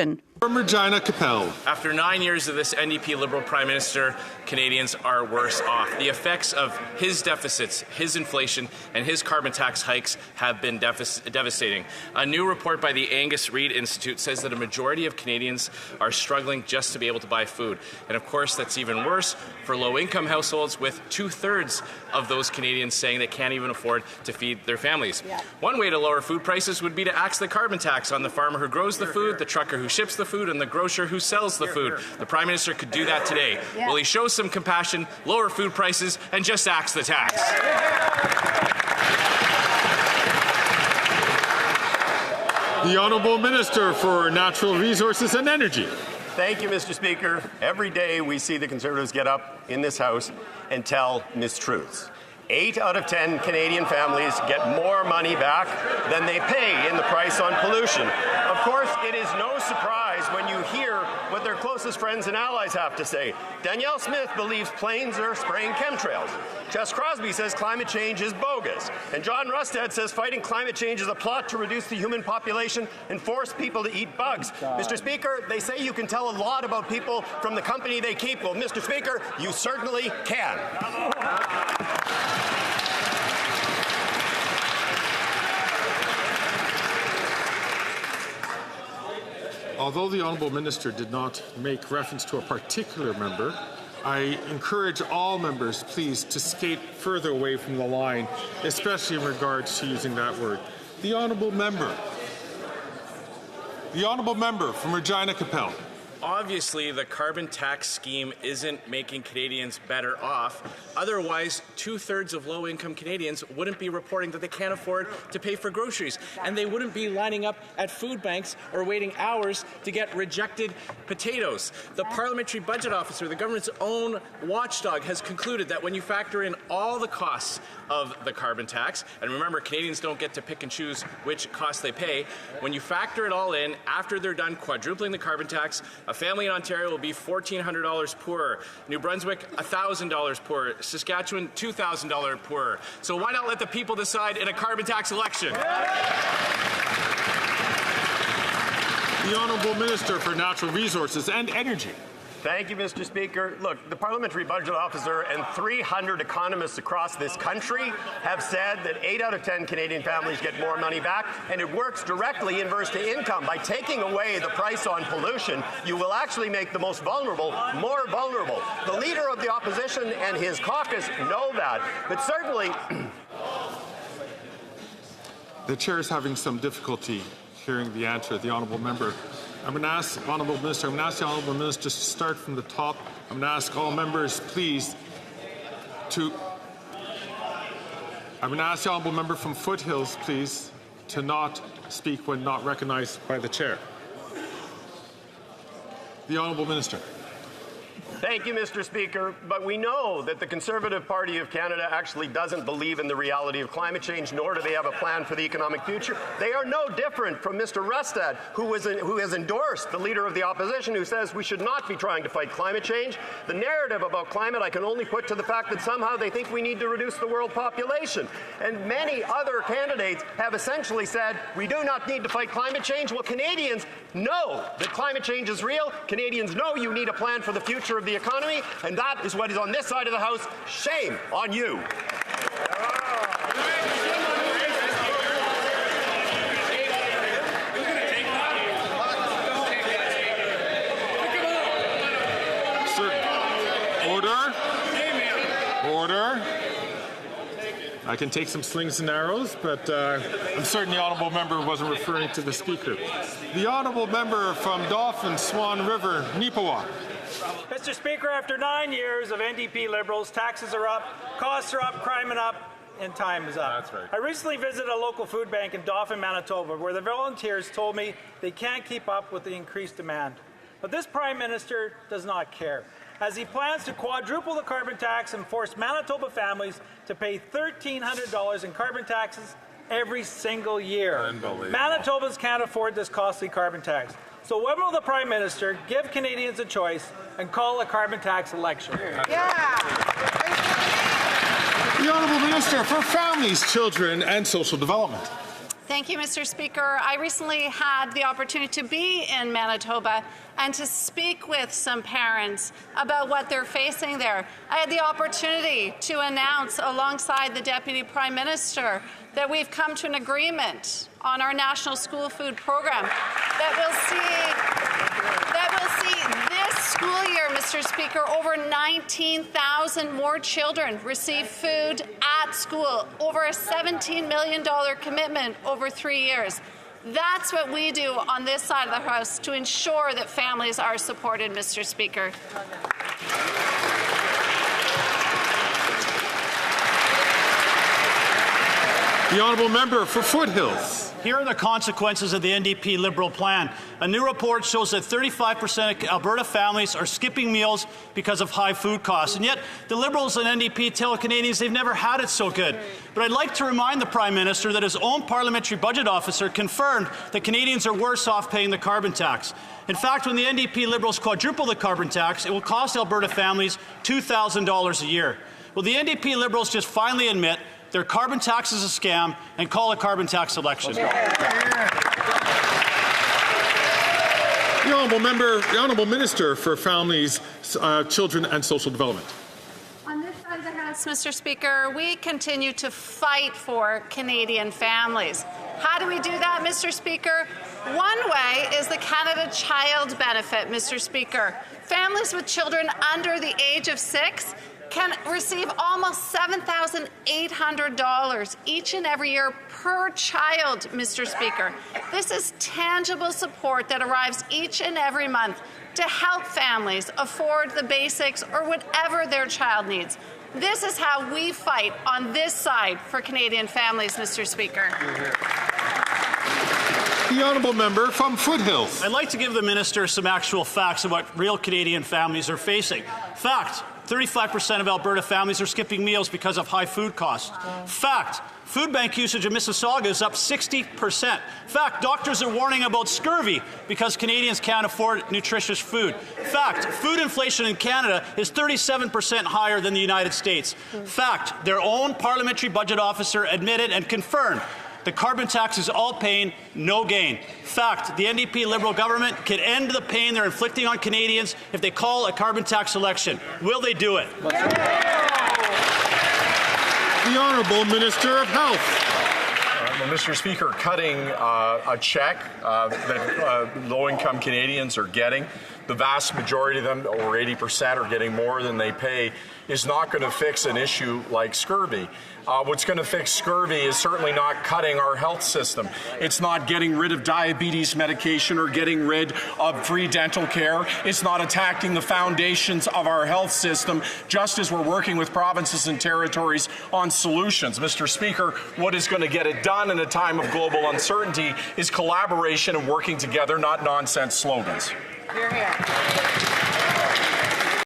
question. From Regina Capel. After 9 years of this NDP Liberal Prime Minister, Canadians are worse off. The effects of his deficits, his inflation, and his carbon tax hikes have been devastating. A new report by the Angus Reid Institute says that a majority of Canadians are struggling just to be able to buy food. And of course, that's even worse for low-income households, with 2/3 of those Canadians saying they can't even afford to feed their families. Yeah. One way to lower food prices would be to axe the carbon tax on the farmer who grows the food, the trucker who ships the food, and the grocer who sells the food. The Prime Minister could do that today. Yeah. Will he show some compassion, lower food prices, and just axe the tax? The Honourable Minister for Natural Resources and Energy. Thank you, Mr. Speaker. Every day we see the Conservatives get up in this House and tell mistruths. 8 out of 10 Canadian families get more money back than they pay in the price on pollution. Of course, it is no surprise when you hear what their closest friends and allies have to say. Danielle Smith believes planes are spraying chemtrails. Jess Crosby says climate change is bogus. And John Rustad says fighting climate change is a plot to reduce the human population and force people to eat bugs. Mr. Speaker, they say you can tell a lot about people from the company they keep. Well, Mr. Speaker, you certainly can. Although the Honourable Minister did not make reference to a particular member, I encourage all members, please, to skate further away from the line, especially in regards to using that word. The Honourable Member. The Honourable Member from Regina Capel. Obviously, the carbon tax scheme isn't making Canadians better off. Otherwise, 2/3 of low-income Canadians wouldn't be reporting that they can't afford to pay for groceries, and they wouldn't be lining up at food banks or waiting hours to get rejected potatoes. The Parliamentary Budget Officer, the government's own watchdog, has concluded that when you factor in all the costs of the carbon tax, and remember, Canadians don't get to pick and choose which costs they pay, when you factor it all in, after they're done quadrupling the carbon tax, a family in Ontario will be $1,400 poorer. New Brunswick, $1,000 poorer. Saskatchewan, $2,000 poorer. So why not let the people decide in a carbon tax election? The Honourable Minister for Natural Resources and Energy. Thank you, Mr. Speaker. Look, the Parliamentary Budget Officer and 300 economists across this country have said that 8 out of 10 Canadian families get more money back, and it works directly inverse to income. By taking away the price on pollution, you will actually make the most vulnerable more vulnerable. The Leader of the Opposition and his caucus know that, but certainly... The Chair is having some difficulty hearing the answer of the Honourable Member. I'm going to ask the Honourable Minister, I'm going to ask the Honourable Minister to start from the top. I'm going to ask all members, please, I'm going to ask the Honourable Member from Foothills, please, to not speak when not recognized by the Chair. The Honourable Minister. Thank you, Mr. Speaker. But we know that the Conservative Party of Canada actually doesn't believe in the reality of climate change, nor do they have a plan for the economic future. They are no different from Mr. Rustad, who has endorsed the Leader of the Opposition, who says we should not be trying to fight climate change. The narrative about climate I can only put to the fact that somehow they think we need to reduce the world population. And many other candidates have essentially said we do not need to fight climate change. Well, Canadians know that climate change is real. Canadians know you need a plan for the future of the economy, and that is what is on this side of the House. Shame on you. Order. I can take some slings and arrows, but I'm certain the Honourable Member wasn't referring to the Speaker. The Honourable Member from Dauphin, Swan River, Neepawa. Mr. Speaker, after 9 years of NDP Liberals, taxes are up, costs are up, crime is up, and time is up. That's right. I recently visited a local food bank in Dauphin, Manitoba, where the volunteers told me they can't keep up with the increased demand. But this Prime Minister does not care, as he plans to quadruple the carbon tax and force Manitoba families to pay $1,300 in carbon taxes every single year. Unbelievable. Manitobans can't afford this costly carbon tax. So when will the Prime Minister give Canadians a choice and call a carbon tax election? Yeah. The Honourable Minister for Families, Children and Social Development. Thank you, Mr. Speaker. I recently had the opportunity to be in Manitoba and to speak with some parents about what they're facing there. I had the opportunity to announce alongside the Deputy Prime Minister that we've come to an agreement on our national school food program that will see this school year, Mr. Speaker, over 19,000 more children receive food at school, over a $17 million commitment over 3 years. That's what we do on this side of the House to ensure that families are supported, Mr. Speaker. The honourable member for Foothills. Here are the consequences of the NDP Liberal plan. A new report shows that 35% of Alberta families are skipping meals because of high food costs. And yet, the Liberals and NDP tell Canadians they've never had it so good. But I'd like to remind the Prime Minister that his own parliamentary budget officer confirmed that Canadians are worse off paying the carbon tax. In fact, when the NDP Liberals quadruple the carbon tax, it will cost Alberta families $2,000 a year. Will the NDP Liberals just finally admit their carbon tax is a scam and call a carbon tax election? The honourable Minister for Families, Children and Social Development. On this side of the House, Mr. Speaker, we continue to fight for Canadian families. How do we do that, Mr. Speaker? One way is the Canada Child Benefit, Mr. Speaker. Families with children under the age of 6 can receive almost $7,800 each and every year per child, Mr. Speaker. This is tangible support that arrives each and every month to help families afford the basics or whatever their child needs. This is how we fight on this side for Canadian families, Mr. Speaker. The honourable member from Foothills. I'd like to give the minister some actual facts of what real Canadian families are facing. Fact, 35% of Alberta families are skipping meals because of high food costs. Fact, food bank usage in Mississauga is up 60%. Fact, doctors are warning about scurvy because Canadians can't afford nutritious food. Fact, food inflation in Canada is 37% higher than the United States. Fact, their own parliamentary budget officer admitted and confirmed the carbon tax is all pain, no gain. Fact, the NDP Liberal government can end the pain they're inflicting on Canadians if they call a carbon tax election. Will they do it? The Honourable Minister of Health. Well, Mr. Speaker, cutting a check that low-income Canadians are getting, the vast majority of them, over 80%, are getting more than they pay, is not going to fix an issue like scurvy. What's going to fix scurvy is certainly not cutting our health system. It's not getting rid of diabetes medication or getting rid of free dental care. It's not attacking the foundations of our health system, just as we're working with provinces and territories on solutions. Mr. Speaker, what is going to get it done in a time of global uncertainty is collaboration and working together, not nonsense slogans. Hear, hear.